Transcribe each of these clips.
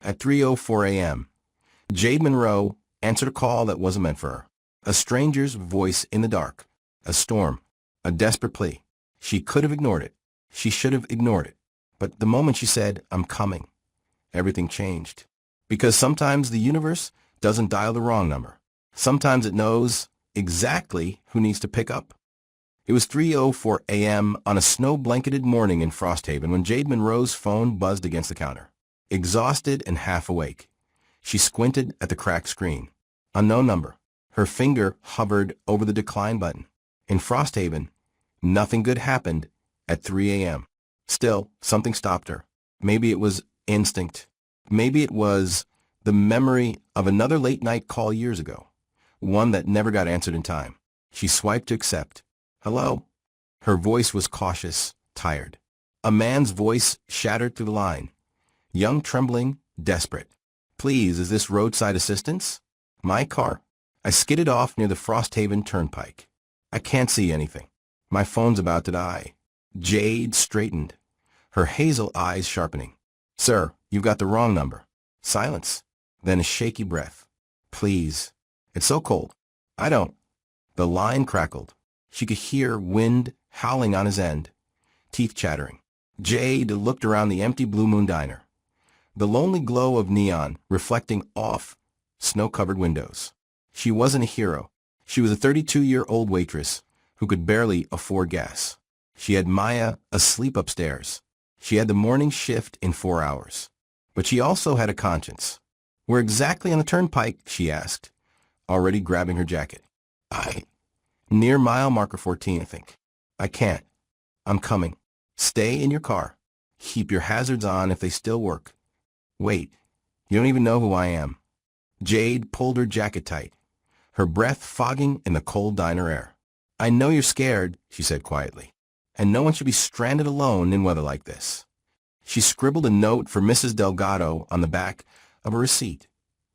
At 3:04 a.m., Jade Monroe answered a call that wasn't meant for her. A stranger's voice in the dark. A storm. A desperate plea. She could have ignored it. She should have ignored it. But the moment she said, "I'm coming," everything changed. Because sometimes the universe doesn't dial the wrong number. Sometimes it knows exactly who needs to pick up. It was 3:04 a.m. on a snow-blanketed morning in Frosthaven when Jade Monroe's phone buzzed against the counter. Exhausted and half awake, she squinted at the cracked screen. Unknown number. Her finger hovered over the decline button. In Frosthaven, nothing good happened at 3 a.m. Still, something stopped her. Maybe it was instinct. Maybe it was the memory of another late-night call years ago, one that never got answered in time. She swiped to accept. "Hello?" Her voice was cautious, tired. A man's voice shattered through the line. Young, trembling, desperate. "Please, is this roadside assistance?" "My car." I skidded off near the Frosthaven Turnpike. "I can't see anything. My phone's about to die." Jade straightened, her hazel eyes sharpening. "Sir, you've got the wrong number." Silence, then a shaky breath. "Please. It's so cold." "I don't." The line crackled. She could hear wind howling on his end, teeth chattering. Jade looked around the empty Blue Moon diner, the lonely glow of neon reflecting off snow-covered windows. She wasn't a hero. She was a 32-year-old waitress who could barely afford gas. She had Maya asleep upstairs. She had the morning shift in 4 hours. But she also had a conscience. "Where exactly on the turnpike?" she asked, already grabbing her jacket. Near mile marker 14, I think." "I can't. I'm coming." "Stay in your car. Keep your hazards on if they still work." "Wait. You don't even know who I am." Jade pulled her jacket tight, her breath fogging in the cold diner air. "I know you're scared," she said quietly, "and no one should be stranded alone in weather like this." She scribbled a note for Mrs. Delgado on the back of a receipt.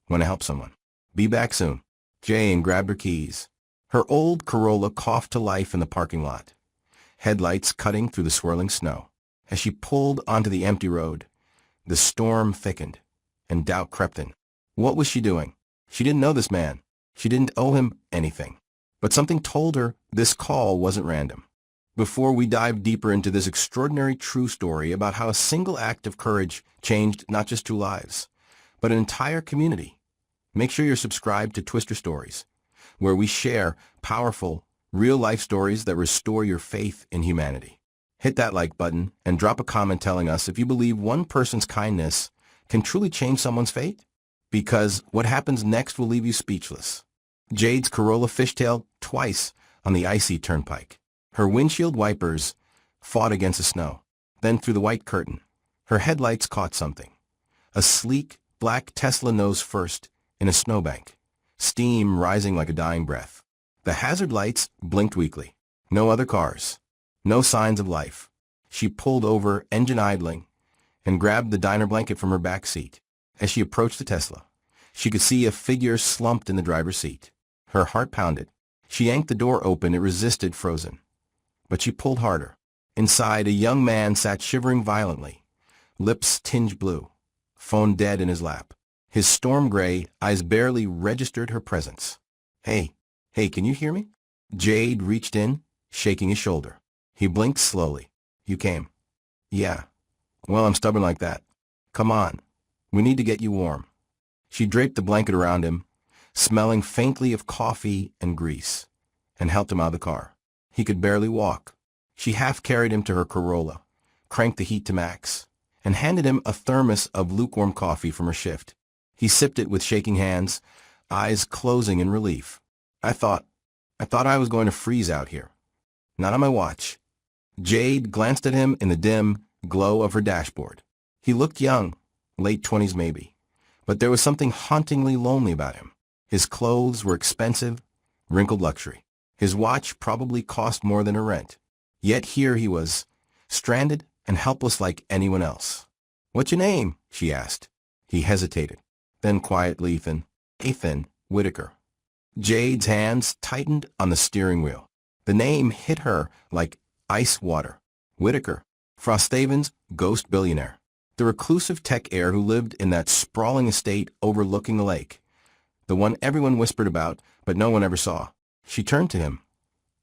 "Want to help someone. Be back soon." Jane grabbed her keys. Her old Corolla coughed to life in the parking lot, headlights cutting through the swirling snow. As she pulled onto the empty road, the storm thickened, and doubt crept in. What was she doing? She didn't know this man. She didn't owe him anything. But something told her this call wasn't random. Before we dive deeper into this extraordinary true story about how a single act of courage changed not just 2 lives, but an entire community, make sure you're subscribed to Twister Stories, where we share powerful, real-life stories that restore your faith in humanity. Hit that like button and drop a comment telling us if you believe one person's kindness can truly change someone's fate, because what happens next will leave you speechless. Jade's Corolla fishtailed twice on the icy turnpike. Her windshield wipers fought against the snow. Then through the white curtain, her headlights caught something. A sleek, black Tesla nose first in a snowbank, steam rising like a dying breath. The hazard lights blinked weakly. No other cars. No signs of life. She pulled over, engine idling, and grabbed the diner blanket from her back seat. As she approached the Tesla, she could see a figure slumped in the driver's seat. Her heart pounded. She yanked the door open. It resisted, frozen. But she pulled harder. Inside, a young man sat shivering violently, lips tinged blue, phone dead in his lap. His storm gray eyes barely registered her presence. Hey, can you hear me?" Jade reached in, shaking his shoulder. He blinked slowly. "You came?" "Yeah. Well, I'm stubborn like that. Come on. We need to get you warm." She draped the blanket around him, smelling faintly of coffee and grease, and helped him out of the car. He could barely walk. She half-carried him to her Corolla, cranked the heat to max, and handed him a thermos of lukewarm coffee from her shift. He sipped it with shaking hands, eyes closing in relief. I thought I was going to freeze out here. Not on my watch." Jade glanced at him in the dim glow of her dashboard. He looked young, late 20s maybe, but there was something hauntingly lonely about him. His clothes were expensive, wrinkled luxury. His watch probably cost more than her rent. Yet here he was, stranded and helpless like anyone else. "What's your name?" she asked. He hesitated. Then quietly, Ethan Whitaker. Jade's hands tightened on the steering wheel. The name hit her like ice water. Whitaker, Frosthaven's ghost billionaire. The reclusive tech heir who lived in that sprawling estate overlooking the lake. The one everyone whispered about, but no one ever saw. She turned to him,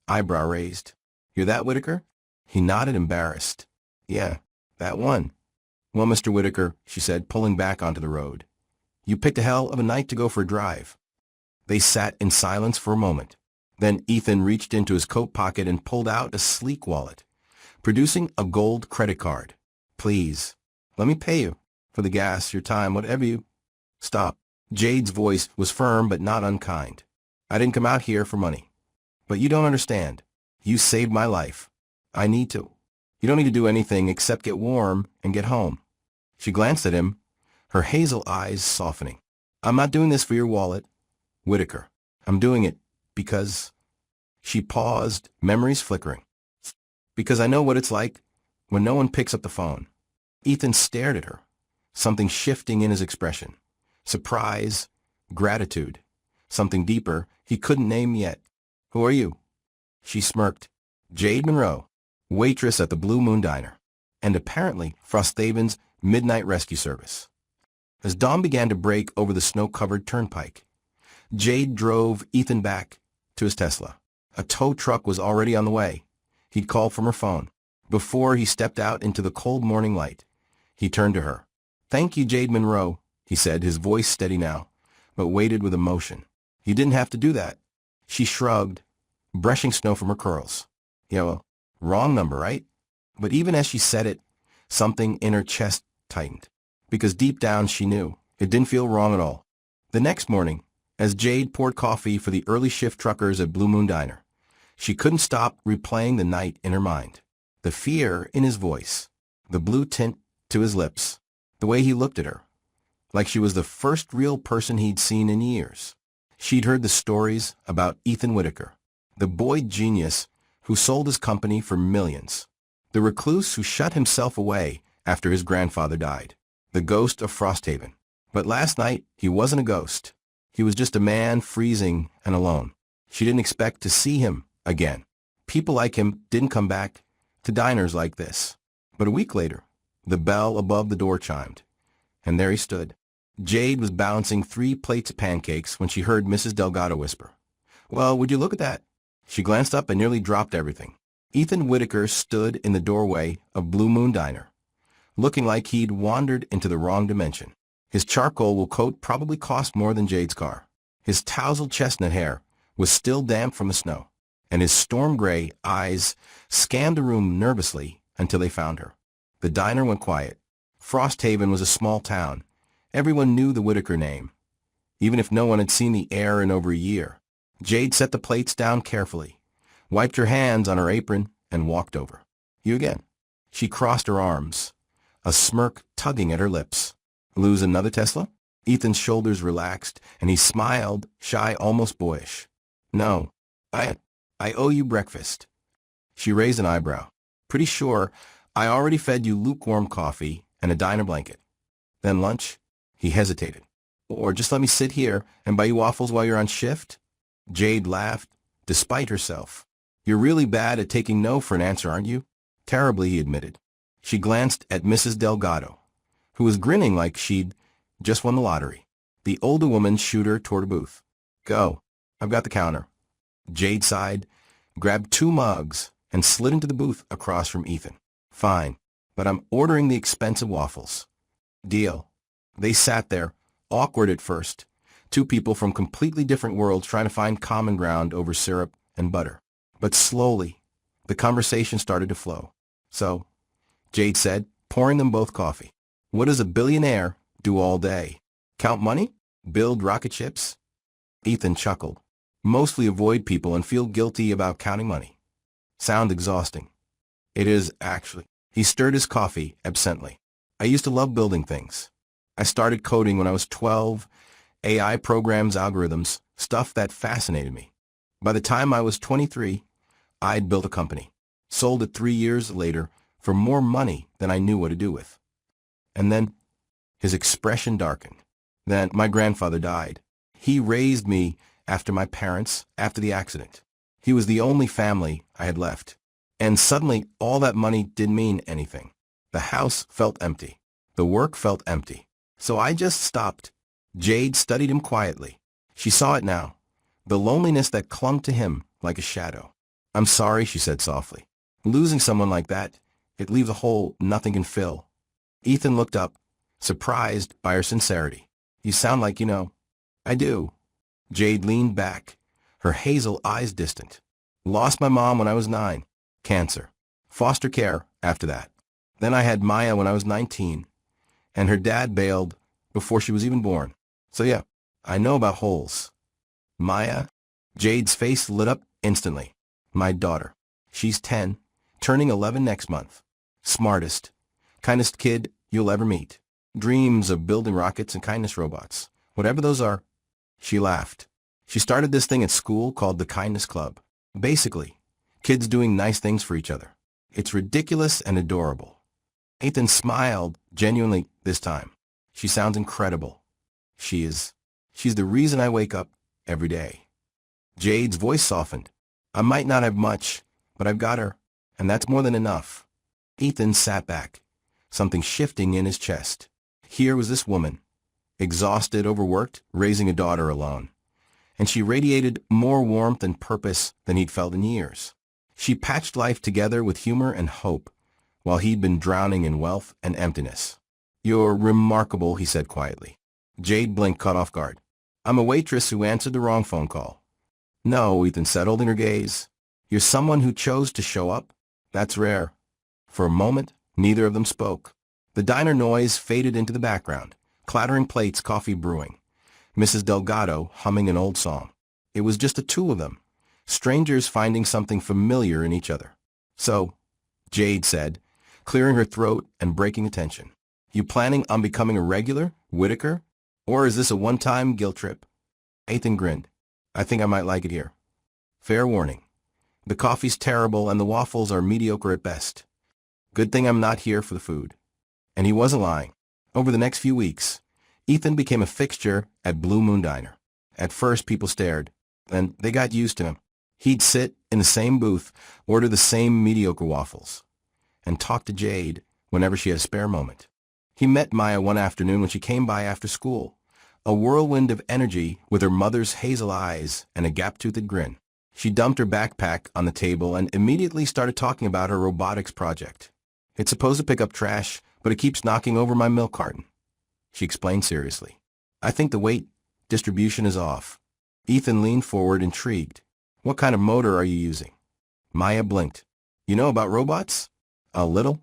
eyebrow raised. "You're that Whitaker?" He nodded, embarrassed. "Yeah, that one." "Well, Mr. Whitaker," she said, pulling back onto the road. "You picked a hell of a night to go for a drive." They sat in silence for a moment. Then Ethan reached into his coat pocket and pulled out a sleek wallet, producing a gold credit card. "Please, let me pay you for the gas, your time, whatever you—" "Stop." Jade's voice was firm but not unkind. "I didn't come out here for money. But you don't understand. You saved my life. I need to. You don't need to do anything except get warm and get home." She glanced at him, her hazel eyes softening. "I'm not doing this for your wallet, Whitaker. I'm doing it because—" She paused, memories flickering. "Because I know what it's like when no one picks up the phone." Ethan stared at her, something shifting in his expression. Surprise, gratitude, something deeper he couldn't name yet. "Who are you?" She smirked. "Jade Monroe, waitress at the Blue Moon Diner, and apparently Frosthaven's midnight rescue service." As dawn began to break over the snow-covered turnpike, Jade drove Ethan back to his Tesla. A tow truck was already on the way. He'd called from her phone. Before he stepped out into the cold morning light, he turned to her. "Thank you, Jade Monroe," he said, his voice steady now, but weighted with emotion. "You didn't have to do that." She shrugged, brushing snow from her curls. "Yeah, well, wrong number, right?" But even as she said it, something in her chest tightened, because deep down she knew it didn't feel wrong at all. The next morning, as Jade poured coffee for the early shift truckers at Blue Moon Diner, she couldn't stop replaying the night in her mind. The fear in his voice, the blue tint to his lips, the way he looked at her, like she was the first real person he'd seen in years. She'd heard the stories about Ethan Whitaker, the boy genius who sold his company for millions, the recluse who shut himself away after his grandfather died, the ghost of Frosthaven. But last night, he wasn't a ghost. He was just a man freezing and alone. She didn't expect to see him again. People like him didn't come back to diners like this. But a week later, the bell above the door chimed, and there he stood. Jade was balancing 3 plates of pancakes when she heard Mrs. Delgado whisper, "Well, would you look at that?" She glanced up and nearly dropped everything. Ethan Whitaker stood in the doorway of Blue Moon Diner, looking like he'd wandered into the wrong dimension. His charcoal wool coat probably cost more than Jade's car. His tousled chestnut hair was still damp from the snow, and his storm-gray eyes scanned the room nervously until they found her. The diner went quiet. Frosthaven was a small town. Everyone knew the Whitaker name, even if no one had seen the heir in over a year. Jade set the plates down carefully, wiped her hands on her apron, and walked over. "You again." She crossed her arms, a smirk tugging at her lips. "Lose another Tesla?" Ethan's shoulders relaxed, and he smiled, shy, almost boyish. "No, I owe you breakfast." She raised an eyebrow. "Pretty sure I already fed you lukewarm coffee and a diner blanket. Then lunch?" He hesitated. "Or just let me sit here and buy you waffles while you're on shift?" Jade laughed, despite herself. "You're really bad at taking no for an answer, aren't you?" "Terribly," he admitted. She glanced at Mrs. Delgado, who was grinning like she'd just won the lottery. The older woman shooed her toward a booth. "Go. I've got the counter." Jade sighed, grabbed 2 mugs, and slid into the booth across from Ethan. "Fine, but I'm ordering the expensive waffles." "Deal." They sat there, awkward at first, 2 people from completely different worlds trying to find common ground over syrup and butter. But slowly, the conversation started to flow. "So," Jade said, pouring them both coffee, "what does a billionaire do all day? Count money? Build rocket ships?" Ethan chuckled. "Mostly avoid people and feel guilty about counting money." "Sound exhausting." "It is, actually." He stirred his coffee absently. "I used to love building things. I started coding when I was 12, AI programs, algorithms, stuff that fascinated me. By the time I was 23, I'd built a company, sold it 3 years later for more money than I knew what to do with. And then," his expression darkened, "then my grandfather died. He raised me after my parents, after the accident. He was the only family I had left. And suddenly, all that money didn't mean anything. The house felt empty. The work felt empty. So I just stopped. Jade studied him quietly. She saw it now, the loneliness that clung to him like a shadow. I'm sorry, she said softly. Losing someone like that, it leaves a hole nothing can fill. Ethan looked up, surprised by her sincerity. You sound like you know. I do. Jade leaned back, her hazel eyes distant. Lost my mom when I was 9. Cancer. Foster care after that. Then I had Maya when I was 19. And her dad bailed before she was even born. So yeah, I know about holes. Maya? Jade's face lit up instantly. My daughter. She's 10, turning 11 next month. Smartest, kindest kid you'll ever meet. Dreams of building rockets and kindness robots. Whatever those are. She laughed. She started this thing at school called the Kindness Club. Basically, kids doing nice things for each other. It's ridiculous and adorable. Ethan smiled, genuinely this time. She sounds incredible. She is. She's the reason I wake up every day. Jade's voice softened. I might not have much, but I've got her, and that's more than enough. Ethan sat back, something shifting in his chest. Here was this woman, exhausted, overworked, raising a daughter alone. And she radiated more warmth and purpose than he'd felt in years. She patched life together with humor and hope, while he'd been drowning in wealth and emptiness. You're remarkable, he said quietly. Jade blinked, caught off guard. I'm a waitress who answered the wrong phone call. No, Ethan said, holding her gaze. You're someone who chose to show up? That's rare. For a moment, neither of them spoke. The diner noise faded into the background, clattering plates, coffee brewing. Mrs. Delgado humming an old song. It was just the two of them, strangers finding something familiar in each other. So, Jade said, clearing her throat and breaking the tension. You planning on becoming a regular, Whitaker? Or is this a one-time guilt trip? Ethan grinned. I think I might like it here. Fair warning. The coffee's terrible and the waffles are mediocre at best. Good thing I'm not here for the food. And he wasn't lying. Over the next few weeks, Ethan became a fixture at Blue Moon Diner. At first, people stared, and they got used to him. He'd sit in the same booth, order the same mediocre waffles, and talk to Jade whenever she had a spare moment. He met Maya one afternoon when she came by after school, a whirlwind of energy with her mother's hazel eyes and a gap-toothed grin. She dumped her backpack on the table and immediately started talking about her robotics project. It's supposed to pick up trash, but it keeps knocking over my milk carton, she explained seriously. I think the weight distribution is off. Ethan leaned forward, intrigued. What kind of motor are you using? Maya blinked. You know about robots? A little.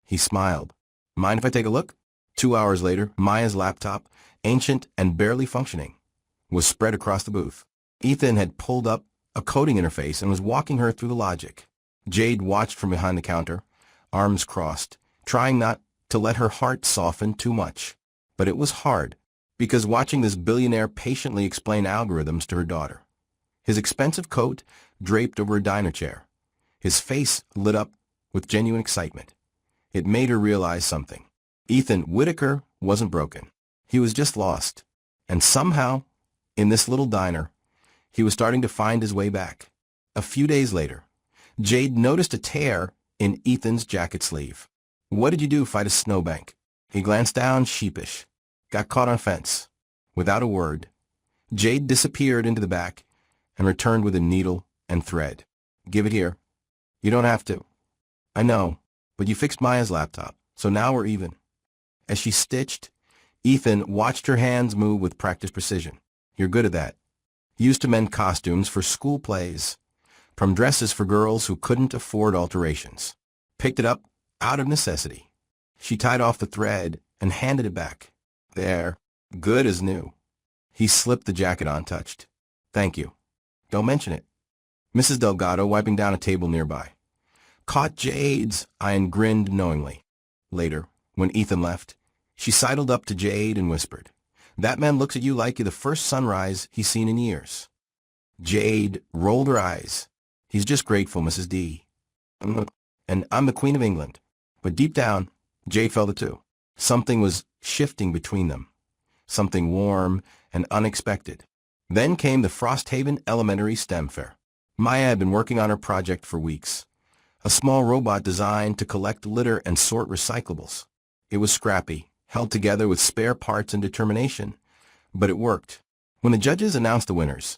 He smiled. Mind if I take a look? 2 hours later, Maya's laptop, ancient and barely functioning, was spread across the booth. Ethan had pulled up a coding interface and was walking her through the logic. Jade watched from behind the counter, arms crossed, trying not to let her heart soften too much. But it was hard, because watching this billionaire patiently explain algorithms to her daughter. His expensive coat draped over a diner chair. His face lit up with genuine excitement. It made her realize something. Ethan Whitaker wasn't broken. He was just lost. And somehow, in this little diner, he was starting to find his way back. A few days later, Jade noticed a tear in Ethan's jacket sleeve. What did you do, fight a snowbank? He glanced down, sheepish. Got caught on a fence. Without a word, Jade disappeared into the back and returned with a needle and thread. Give it here. You don't have to. I know, but you fixed Maya's laptop, so now we're even. As she stitched, Ethan watched her hands move with practiced precision. You're good at that. Used to mend costumes for school plays, from dresses for girls who couldn't afford alterations. Picked it up out of necessity. She tied off the thread and handed it back. There, good as new. He slipped the jacket on, touched. Thank you. Don't mention it. Mrs. Delgado, wiping down a table nearby, caught Jade's eye and grinned knowingly. Later, when Ethan left, she sidled up to Jade and whispered, That man looks at you like you're the first sunrise he's seen in years. Jade rolled her eyes. He's just grateful, Mrs. D. And I'm the Queen of England. But deep down, Jade felt it too. Something was shifting between them. Something warm and unexpected. Then came the Frosthaven Elementary STEM Fair. Maya had been working on her project for weeks. A small robot designed to collect litter and sort recyclables. It was scrappy, held together with spare parts and determination. But it worked. When the judges announced the winners,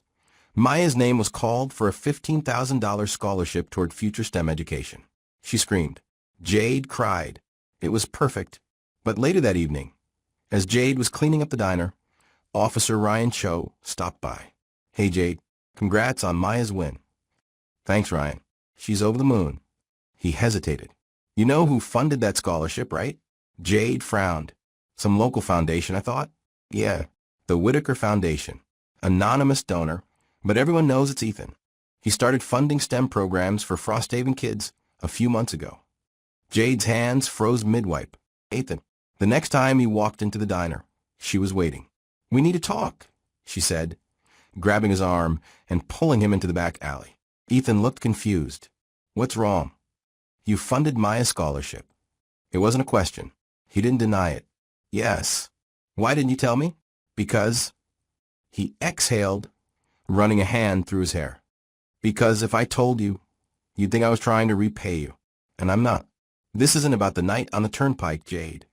Maya's name was called for a $15,000 scholarship toward future STEM education. She screamed. Jade cried. It was perfect. But later that evening, as Jade was cleaning up the diner, Officer Ryan Cho stopped by. Hey Jade, congrats on Maya's win. Thanks, Ryan. She's over the moon. He hesitated. You know who funded that scholarship, right? Jade frowned. Some local foundation, I thought. Yeah, the Whitaker Foundation. Anonymous donor, but everyone knows it's Ethan. He started funding STEM programs for Frosthaven kids a few months ago. Jade's hands froze mid-wipe. Ethan. The next time he walked into the diner, she was waiting. We need to talk, she said, grabbing his arm and pulling him into the back alley. Ethan looked confused. What's wrong? You funded Maya's scholarship. It wasn't a question. He didn't deny it. Yes. Why didn't you tell me? Because. He exhaled, running a hand through his hair. Because if I told you, you'd think I was trying to repay you. And I'm not. This isn't about the night on the turnpike, Jade.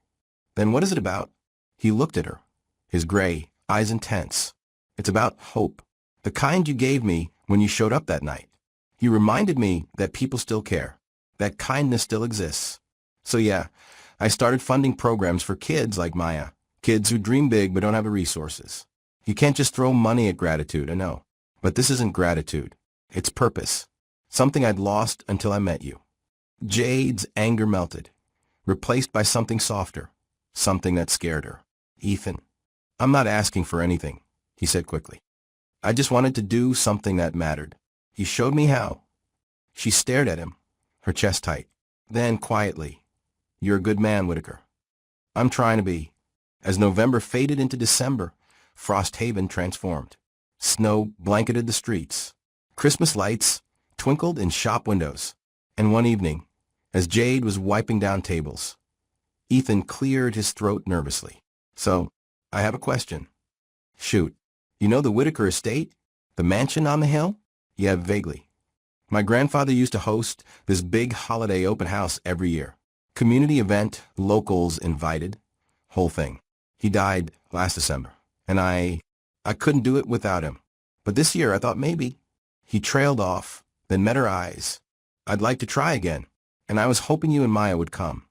Then what is it about? He looked at her, his gray eyes intense. It's about hope. The kind you gave me when you showed up that night. You reminded me that people still care, that kindness still exists. So yeah, I started funding programs for kids like Maya, kids who dream big but don't have the resources. You can't just throw money at gratitude, I know. But this isn't gratitude. It's purpose. Something I'd lost until I met you. Jade's anger melted, replaced by something softer, something that scared her. Ethan, I'm not asking for anything, he said quickly. I just wanted to do something that mattered. You showed me how. She stared at him, her chest tight. Then, quietly, you're a good man, Whitaker. I'm trying to be. As November faded into December, Frosthaven transformed. Snow blanketed the streets. Christmas lights twinkled in shop windows. And one evening, as Jade was wiping down tables, Ethan cleared his throat nervously. So, I have a question. Shoot. You know the Whitaker estate? The mansion on the hill? Yeah, vaguely. My grandfather used to host this big holiday open house every year. Community event, locals invited, whole thing. He died last December, and I couldn't do it without him. But this year I thought maybe. He trailed off, then met her eyes. I'd like to try again, and I was hoping you and Maya would come.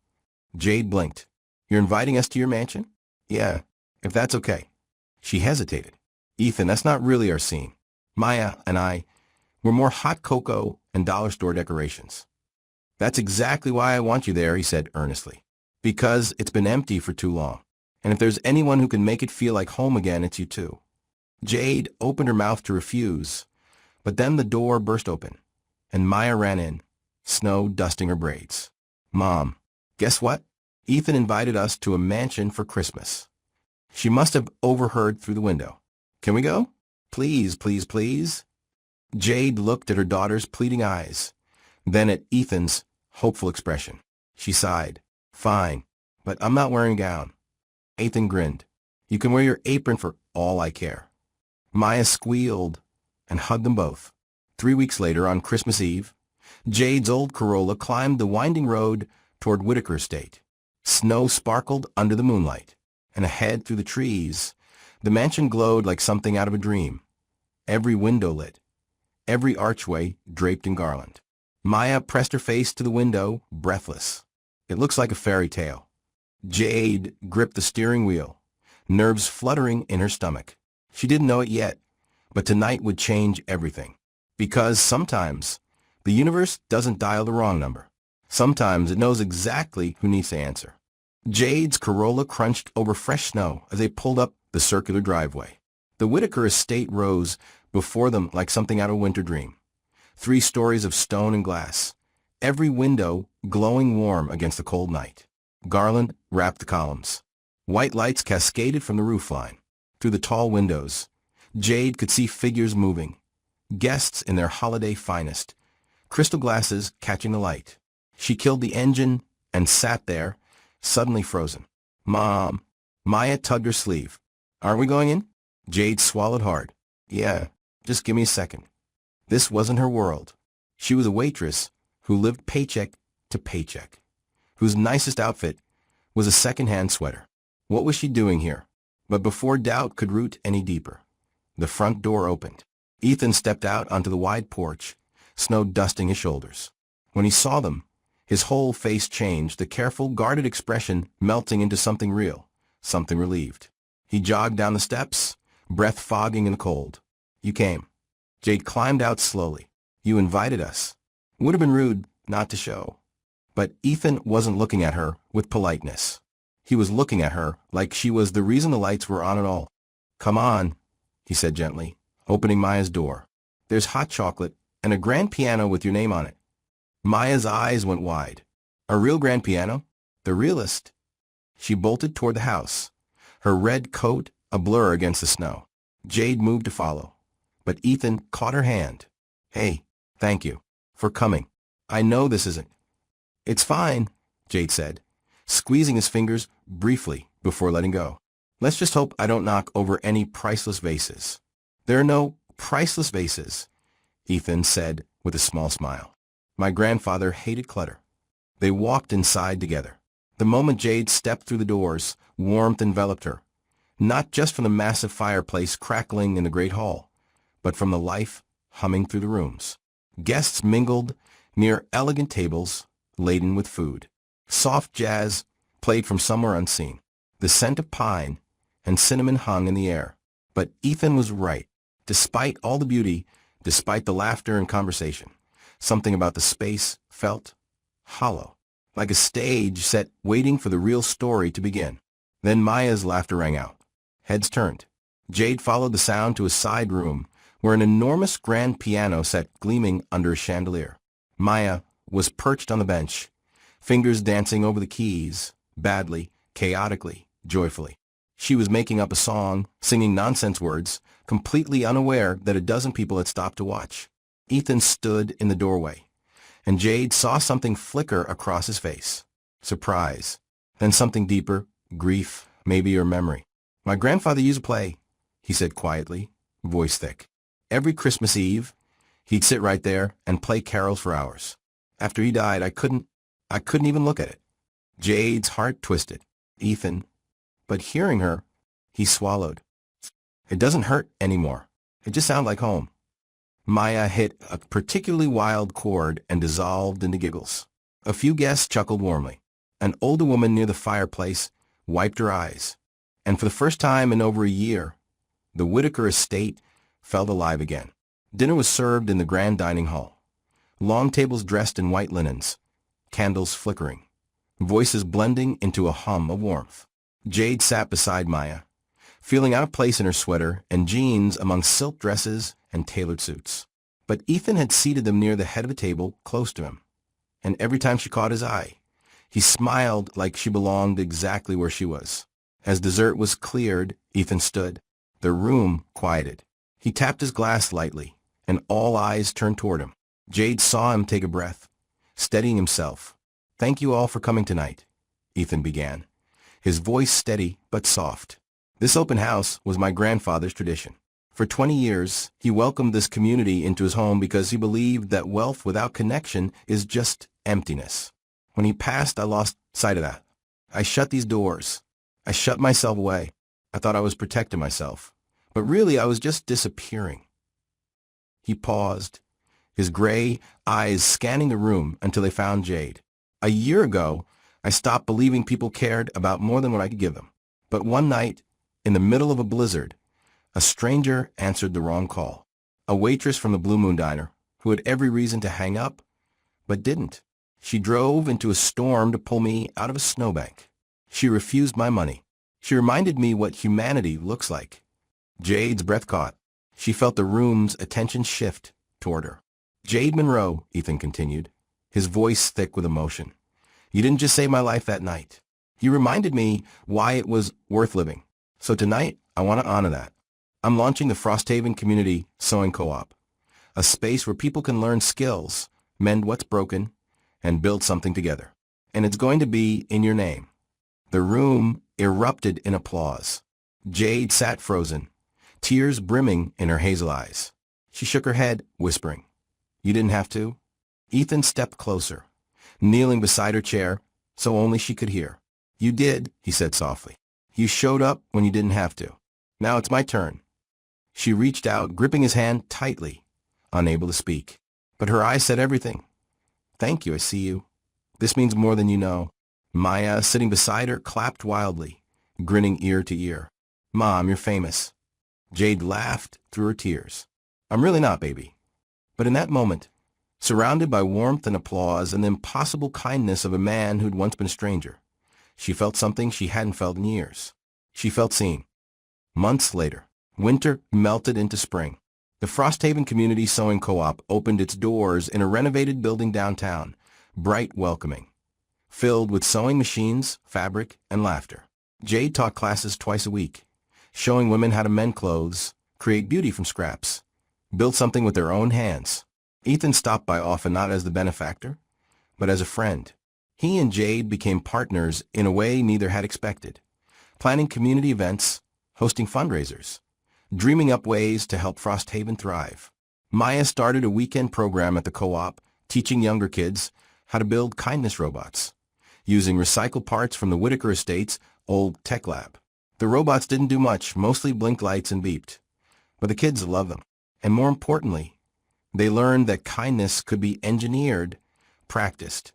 Jade blinked. You're inviting us to your mansion? Yeah, if that's okay. She hesitated. Ethan, that's not really our scene. Maya and I, we're more hot cocoa and dollar store decorations. That's exactly why I want you there, he said earnestly. Because it's been empty for too long. And if there's anyone who can make it feel like home again, it's you too. Jade opened her mouth to refuse, but then the door burst open, and Maya ran in, snow dusting her braids. Mom, guess what? Ethan invited us to a mansion for Christmas. She must have overheard through the window. Can we go? Please, please, please. Jade looked at her daughter's pleading eyes, then at Ethan's hopeful expression. She sighed. Fine, but I'm not wearing a gown. Ethan grinned. You can wear your apron for all I care. Maya squealed and hugged them both. 3 weeks later, on Christmas Eve, Jade's old Corolla climbed the winding road toward Whitaker Estate. Snow sparkled under the moonlight, and ahead through the trees, the mansion glowed like something out of a dream. Every window lit, every archway draped in garland. Maya pressed her face to the window, breathless. It looks like a fairy tale. Jade gripped the steering wheel, nerves fluttering in her stomach. She didn't know it yet, but tonight would change everything. Because sometimes the universe doesn't dial the wrong number. Sometimes it knows exactly who needs to answer. Jade's Corolla crunched over fresh snow as they pulled up the circular driveway. The Whitaker estate rose before them like something out of a winter dream. 3 stories of stone and glass, every window glowing warm against the cold night. Garland wrapped the columns. White lights cascaded from the roofline. Through the tall windows, Jade could see figures moving, guests in their holiday finest, crystal glasses catching the light. She killed the engine and sat there, suddenly frozen. Mom. Maya tugged her sleeve. Aren't we going in? Jade swallowed hard. Yeah, just give me a second. This wasn't her world. She was a waitress who lived paycheck to paycheck, whose nicest outfit was a second-hand sweater. What was she doing here? But before doubt could root any deeper, the front door opened. Ethan stepped out onto the wide porch, snow dusting his shoulders. When he saw them, his whole face changed, the careful, guarded expression melting into something real, something relieved. He jogged down the steps, breath fogging in the cold. You came. Jade climbed out slowly. You invited us. It would have been rude not to show. But Ethan wasn't looking at her with politeness. He was looking at her like she was the reason the lights were on at all. Come on, he said gently, opening Maya's door. There's hot chocolate and a grand piano with your name on it. Maya's eyes went wide. A real grand piano? The realest? She bolted toward the house, her red coat a blur against the snow. Jade moved to follow, but Ethan caught her hand. Hey, thank you for coming. I know this isn't. It's fine, Jade said, squeezing his fingers briefly before letting go. Let's just hope I don't knock over any priceless vases. There are no priceless vases, Ethan said with a small smile. My grandfather hated clutter. They walked inside together. The moment Jade stepped through the doors, warmth enveloped her, not just from the massive fireplace crackling in the great hall, but from the life humming through the rooms. Guests mingled near elegant tables laden with food. Soft jazz played from somewhere unseen. The scent of pine and cinnamon hung in the air. But Ethan was right. Despite all the beauty, despite the laughter and conversation, something about the space felt hollow, like a stage set waiting for the real story to begin. Then Maya's laughter rang out. Heads turned. Jade followed the sound to a side room where an enormous grand piano sat gleaming under a chandelier. Maya was perched on the bench, fingers dancing over the keys, badly, chaotically, joyfully. She was making up a song, singing nonsense words, completely unaware that a dozen people had stopped to watch. Ethan stood in the doorway, and Jade saw something flicker across his face. Surprise. Then something deeper, grief, maybe, or memory. My grandfather used to play, he said quietly, voice thick. Every Christmas Eve, he'd sit right there and play carols for hours. After he died, I couldn't even look at it. Jade's heart twisted. Ethan. But hearing her, he swallowed. It doesn't hurt anymore. It just sounded like home. Maya hit a particularly wild chord and dissolved into giggles. A few guests chuckled warmly. An older woman near the fireplace wiped her eyes. And for the first time in over a year, the Whitaker estate felt alive again. Dinner was served in the grand dining hall. Long tables dressed in white linens, candles flickering, voices blending into a hum of warmth. Jade sat beside Maya, feeling out of place in her sweater and jeans among silk dresses and tailored suits. But Ethan had seated them near the head of a table close to him, and every time she caught his eye, he smiled like she belonged exactly where she was. As dessert was cleared, Ethan stood. The room quieted. He tapped his glass lightly, and all eyes turned toward him. Jade saw him take a breath, steadying himself. Thank you all for coming tonight, Ethan began, his voice steady but soft. This open house was my grandfather's tradition. For 20 years, he welcomed this community into his home because he believed that wealth without connection is just emptiness. When he passed, I lost sight of that. I shut these doors. I shut myself away. I thought I was protecting myself. But really, I was just disappearing. He paused, his gray eyes scanning the room until they found Jade. A year ago, I stopped believing people cared about more than what I could give them. But one night, in the middle of a blizzard, a stranger answered the wrong call. A waitress from the Blue Moon Diner, who had every reason to hang up, but didn't. She drove into a storm to pull me out of a snowbank. She refused my money. She reminded me what humanity looks like. Jade's breath caught. She felt the room's attention shift toward her. Jade Monroe, Ethan continued, his voice thick with emotion. You didn't just save my life that night. You reminded me why it was worth living. So tonight, I want to honor that. I'm launching the Frosthaven Community Sewing Co-op, a space where people can learn skills, mend what's broken, and build something together. And it's going to be in your name. The room erupted in applause. Jade sat frozen, tears brimming in her hazel eyes. She shook her head, whispering, You didn't have to? Ethan stepped closer, kneeling beside her chair, so only she could hear. You did, he said softly. You showed up when you didn't have to. Now it's my turn. She reached out, gripping his hand tightly, unable to speak. But her eyes said everything. Thank you, I see you. This means more than you know. Maya, sitting beside her, clapped wildly, grinning ear to ear. Mom, you're famous. Jade laughed through her tears. I'm really not, baby. But in that moment, surrounded by warmth and applause and the impossible kindness of a man who'd once been a stranger, she felt something she hadn't felt in years. She felt seen. Months later, winter melted into spring. The Frosthaven Community Sewing Co-op opened its doors in a renovated building downtown, bright, welcoming, filled with sewing machines, fabric, and laughter. Jade taught classes twice a week, showing women how to mend clothes, create beauty from scraps, build something with their own hands. Ethan stopped by often, not as the benefactor, but as a friend. He and Jade became partners in a way neither had expected, planning community events, hosting fundraisers, dreaming up ways to help Frosthaven thrive. Maya started a weekend program at the co-op, teaching younger kids how to build kindness robots, using recycled parts from the Whitaker estate's old tech lab. The robots didn't do much, mostly blinked lights and beeped, but the kids loved them. And more importantly, they learned that kindness could be engineered, practiced,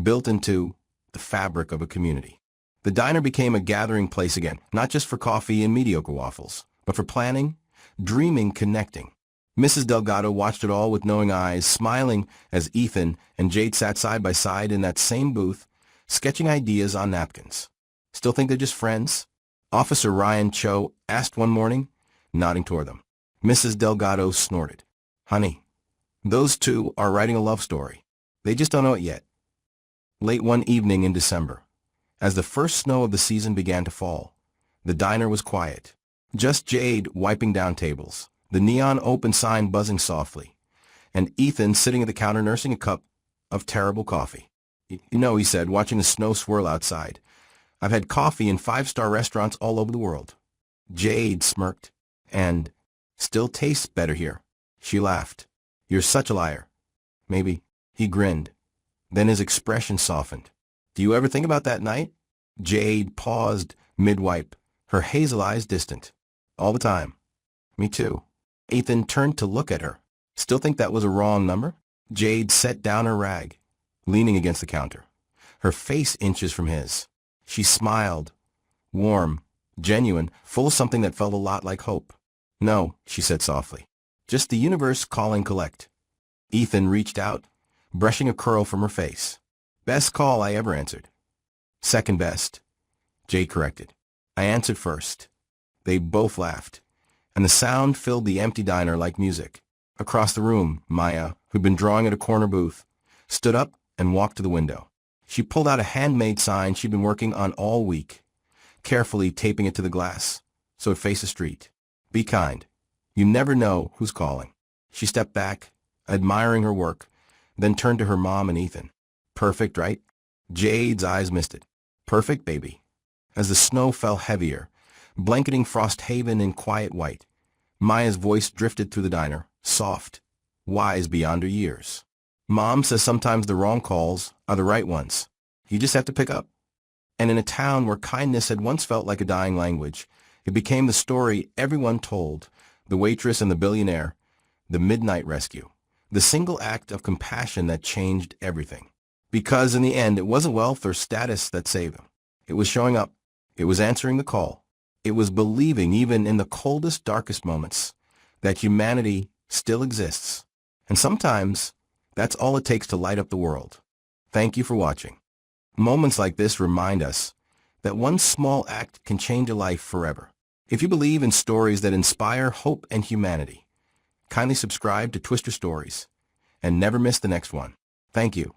built into the fabric of a community. The diner became a gathering place again, not just for coffee and mediocre waffles, but for planning, dreaming, connecting. Mrs. Delgado watched it all with knowing eyes, smiling as Ethan and Jade sat side by side in that same booth, sketching ideas on napkins. Still think they're just friends? Officer Ryan Cho asked one morning, nodding toward them. Mrs. Delgado snorted. Honey, those two are writing a love story. They just don't know it yet. Late one evening in December, as the first snow of the season began to fall, the diner was quiet. Just Jade wiping down tables, the neon open sign buzzing softly, and Ethan sitting at the counter nursing a cup of terrible coffee. You know, he said, watching the snow swirl outside, I've had coffee in five-star restaurants all over the world. Jade smirked, and still tastes better here. She laughed. You're such a liar. Maybe. He grinned. Then his expression softened. Do you ever think about that night? Jade paused mid-wipe, her hazel eyes distant. All the time. Me too. Ethan turned to look at her. Still think that was a wrong number? Jade set down her rag, leaning against the counter, her face inches from his. She smiled, warm, genuine, full of something that felt a lot like hope. No, she said softly. Just the universe calling collect. Ethan reached out, brushing a curl from her face. Best call I ever answered. Second best, Jade corrected. I answered first. They both laughed, and the sound filled the empty diner like music. Across the room, Maya, who'd been drawing at a corner booth, stood up and walked to the window. She pulled out a handmade sign she'd been working on all week, carefully taping it to the glass so it faced the street. Be kind. You never know who's calling. She stepped back, admiring her work, then turned to her mom and Ethan. Perfect, right? Jade's eyes misted. Perfect, baby. As the snow fell heavier, blanketing Frosthaven in quiet white, Maya's voice drifted through the diner, soft, wise beyond her years. Mom says sometimes the wrong calls are the right ones. You just have to pick up. And in a town where kindness had once felt like a dying language, it became the story everyone told, the waitress and the billionaire, the midnight rescue, the single act of compassion that changed everything. Because in the end, it wasn't wealth or status that saved them. It was showing up. It was answering the call. It was believing, even in the coldest, darkest moments, that humanity still exists. And sometimes, that's all it takes to light up the world. Thank you for watching. Moments like this remind us that one small act can change a life forever. If you believe in stories that inspire hope and humanity, kindly subscribe to Twister Stories and never miss the next one. Thank you.